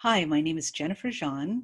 Hi, my name is Jennifer Jean.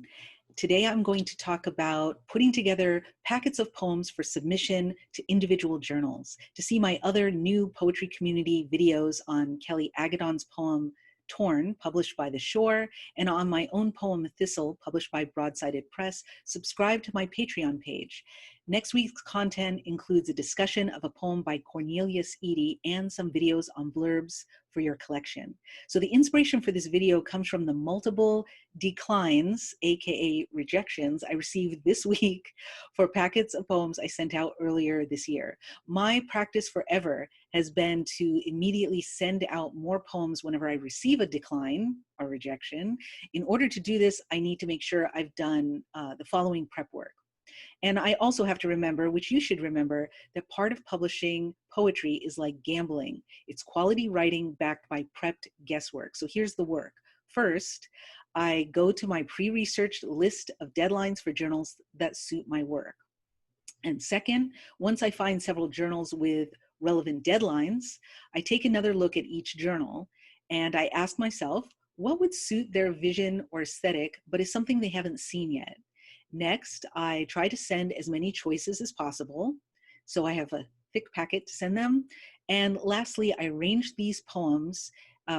Today I'm going to talk about putting together packets of poems for submission to individual journals. To see my other new poetry community videos on Kelly Agadon's poem Torn, published by The Shore, and on my own poem Thistle, published by Broadsided Press, subscribe to my Patreon page. Next week's content includes a discussion of a poem by Cornelius Eady and some videos on blurbs for your collection. So the inspiration for this video comes from the multiple declines, aka rejections, I received this week for packets of poems I sent out earlier this year. My practice forever has been to immediately send out more poems whenever I receive a decline or rejection. In order to do this, I need to make sure I've done the following prep work. And I also have to remember, which you should remember, that part of publishing poetry is like gambling. It's quality writing backed by prepped guesswork. So here's the work. First, I go to my pre-researched list of deadlines for journals that suit my work. And second, once I find several journals with relevant deadlines, I take another look at each journal and I ask myself, what would suit their vision or aesthetic, but is something they haven't seen yet? Next, I try to send as many choices as possible, so I have a thick packet to send them. And lastly, I arrange these poems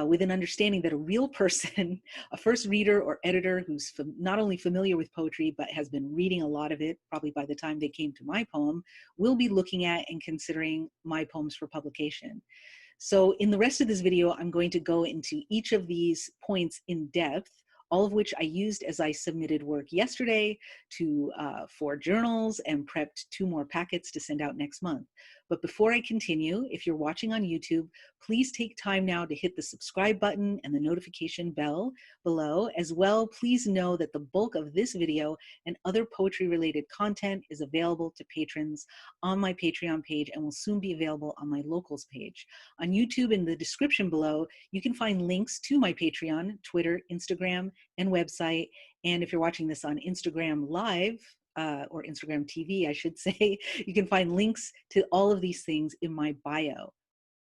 with an understanding that a real person, a first reader or editor who's not only familiar with poetry, but has been reading a lot of it, probably by the time they came to my poem, will be looking at and considering my poems for publication. So in the rest of this video, I'm going to go into each of these points in depth, all of which I used as I submitted work yesterday to 4 journals and prepped 2 more packets to send out next month. But before I continue, if you're watching on YouTube, please take time now to hit the subscribe button and the notification bell below. As well, please know that the bulk of this video and other poetry-related content is available to patrons on my Patreon page and will soon be available on my locals page. On YouTube, in the description below, you can find links to my Patreon, Twitter, Instagram, and website. And if you're watching this on Instagram Live, or Instagram TV, I should say, you can find links to all of these things in my bio.